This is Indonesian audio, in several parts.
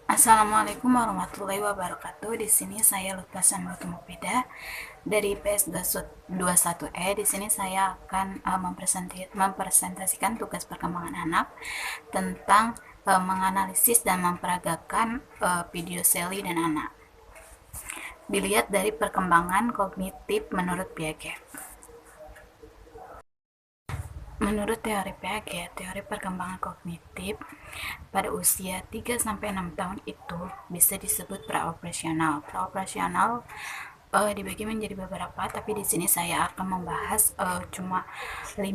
Assalamualaikum warahmatullahi wabarakatuh. Di sini saya Lutfa Samratun Mufida dari PS 21E. Di sini saya akan mempresentasikan tugas perkembangan anak tentang menganalisis dan memperagakan video Sally dan anak. Dilihat dari perkembangan kognitif menurut Piaget. Menurut teori Piaget, teori perkembangan kognitif pada usia 3-6 tahun itu bisa disebut praoperasional. Praoperasional dibagi menjadi beberapa, tapi di sini saya akan membahas cuma 5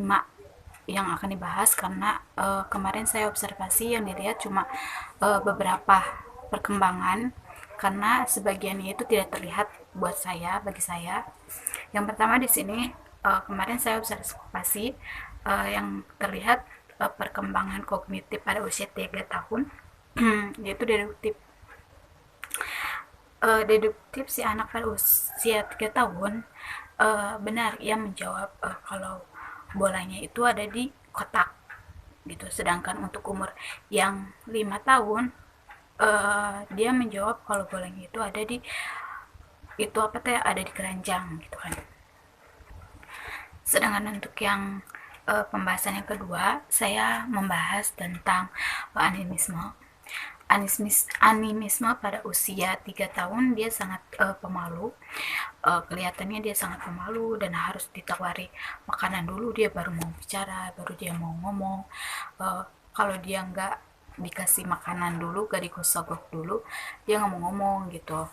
yang akan dibahas karena kemarin saya observasi yang dilihat cuma beberapa perkembangan karena sebagiannya itu tidak terlihat buat saya, bagi saya. Yang pertama di sini kemarin saya observasi yang terlihat perkembangan kognitif pada usia 3 tahun yaitu deduktif. Deduktif si anak pada usia 3 tahun benar ia menjawab kalau bolanya itu ada di kotak gitu, sedangkan untuk umur yang 5 tahun dia menjawab kalau bolanya itu ada di itu apa teh ada di keranjang gitu kan. Sedangkan untuk yang pembahasan yang kedua, saya membahas tentang animisme. Animisme pada usia 3 tahun dia sangat pemalu. Kelihatannya dia sangat pemalu dan harus ditawari makanan dulu dia baru mau bicara, baru dia mau ngomong. Kalau dia nggak dikasih makanan dulu, gak dikosogok dulu, dia nggak mau ngomong gitu.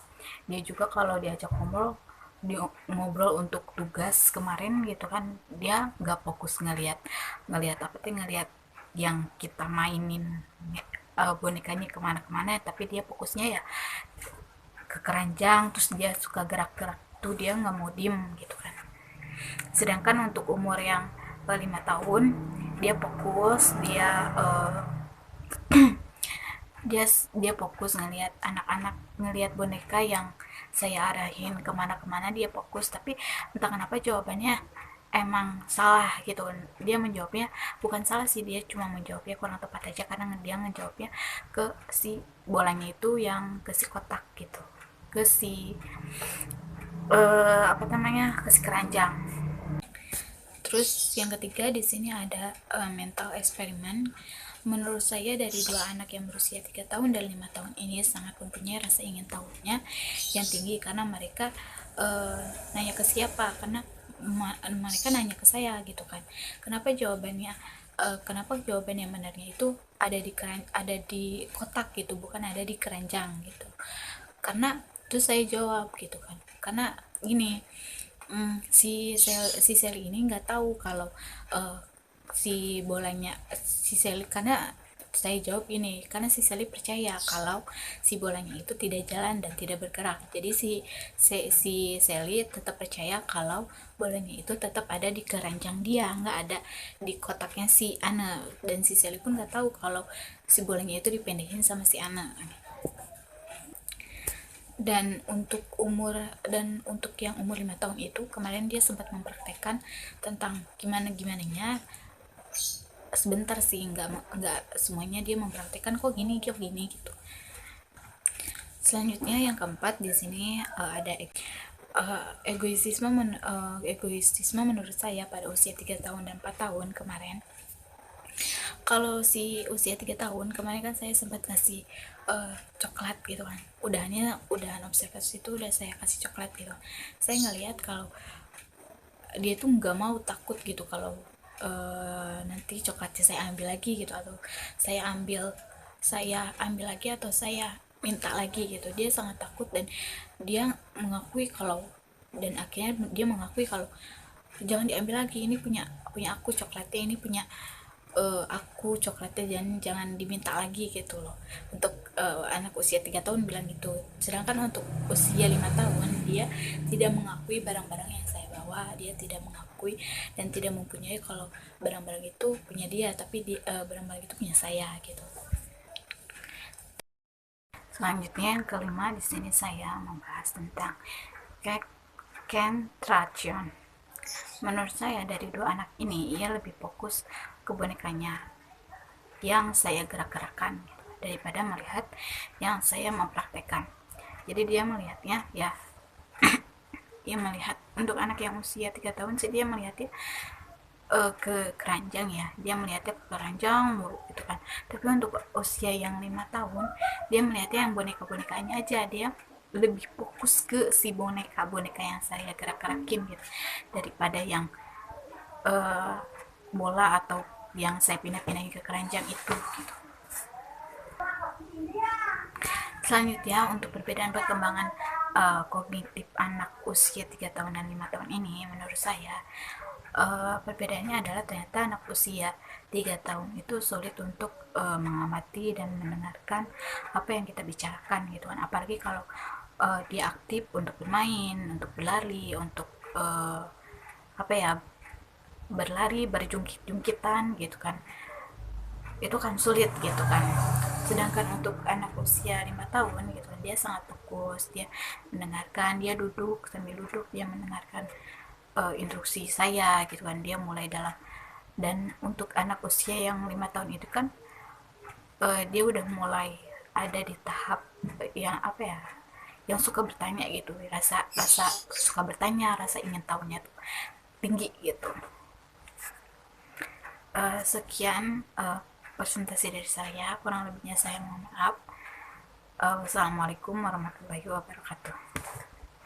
Dia juga kalau diajak ngobrol, ngobrol untuk tugas kemarin gitu kan, dia nggak fokus ngelihat ngelihat apa tuh ngelihat yang kita mainin bonekanya kemana-kemana, tapi dia fokusnya ya ke keranjang, terus dia suka gerak-gerak tuh dia nggak mau diem gitu kan. Sedangkan untuk umur yang 5 tahun dia fokus, dia dia fokus ngelihat anak-anak, ngelihat boneka yang saya arahin kemana-kemana dia fokus, tapi entah kenapa jawabannya emang salah gitu. Dia menjawabnya bukan salah sih, dia cuma menjawabnya kurang tepat aja karena dia ngejawabnya ke si bolanya itu yang ke si kotak gitu, ke si apa namanya, ke si keranjang. Terus yang ketiga di sini ada mental eksperimen. Menurut saya dari dua anak yang berusia 3 tahun dan 5 tahun ini sangat mempunyai rasa ingin tahunya yang tinggi karena mereka nanya ke siapa, karena mereka nanya ke saya gitu kan. Kenapa jawaban yang benarnya itu ada di kotak gitu, bukan ada di keranjang gitu. Karena terus saya jawab gitu kan. Karena gini, si Sally ini nggak tahu kalau uh, si bolanya si Sally, karena saya jawab ini karena si Sally percaya kalau si bolanya itu tidak jalan dan tidak bergerak, jadi si Sally tetap percaya kalau bolanya itu tetap ada di keranjang dia, nggak ada di kotaknya si Anna, dan si Sally pun nggak tahu kalau si bolanya itu dipendekin sama si Anna. Dan untuk yang umur 5 tahun itu kemarin dia sempat mempraktekkan tentang gimana gimananya, sebentar sih, nggak semuanya dia mempraktekkan, kok gini kok gini gitu. Selanjutnya yang keempat di sini ada egoistisme menurut saya pada usia 3 tahun dan 4 tahun kemarin. Kalau si usia 3 tahun kemarin kan saya sempat ngasih coklat gitu kan, udahan observasi itu udah saya kasih coklat gitu. Saya ngelihat kalau dia tuh nggak mau, takut gitu kalau nanti coklatnya saya ambil lagi gitu, atau saya ambil lagi atau saya minta lagi gitu. Dia sangat takut dan dia mengakui kalau dan akhirnya dia mengakui kalau jangan diambil lagi, ini punya punya aku coklatnya, ini punya aku coklatnya, jangan diminta lagi gitu loh. Untuk anak usia 3 tahun bilang gitu, sedangkan untuk usia 5 tahun dia tidak mengakui barang-barang yang saya bawa, dia tidak mengakui dan tidak mempunyai kalau barang-barang itu punya dia, tapi barang-barang itu punya saya gitu. Selanjutnya yang kelima di sini saya membahas tentang concentration. Menurut saya dari dua anak ini ia lebih fokus ke bonekanya yang saya gerak-gerakan. daripada melihat yang saya mempraktekkan. Jadi dia melihatnya ya, dia melihat untuk anak yang usia 3 tahun sih dia melihatnya ke keranjang ya, dia melihatnya ke keranjang mulu gitu kan. Tapi untuk usia yang 5 tahun dia melihatnya yang boneka-bonekanya aja, dia lebih fokus ke si boneka-boneka yang saya gerak-gerakin gitu daripada yang uh, bola atau yang saya pindah-pindahin ke keranjang itu gitu. Selanjutnya untuk perbedaan perkembangan kognitif anak usia 3 tahun dan 5 tahun ini menurut saya perbedaannya adalah ternyata anak usia 3 tahun itu sulit untuk mengamati dan mendengarkan apa yang kita bicarakan gitu kan, apalagi kalau dia aktif untuk bermain, untuk berlari, untuk apa ya, berlari berjungkit-jungkitan gitu kan, itu kan sulit gitu kan. Sedangkan untuk anak usia 5 tahun gitu kan, dia sangat fokus, dia mendengarkan, dia duduk, sambil duduk dia mendengarkan instruksi saya gitu kan, dia mulai dalam. Dan untuk anak usia yang 5 tahun itu kan dia udah mulai ada di tahap yang apa ya, yang suka bertanya gitu, rasa rasa suka bertanya, rasa ingin tahunya tuh tinggi gitu. Sekian presentasi dari saya, kurang lebihnya saya mohon maaf. Wassalamualaikum warahmatullahi wabarakatuh.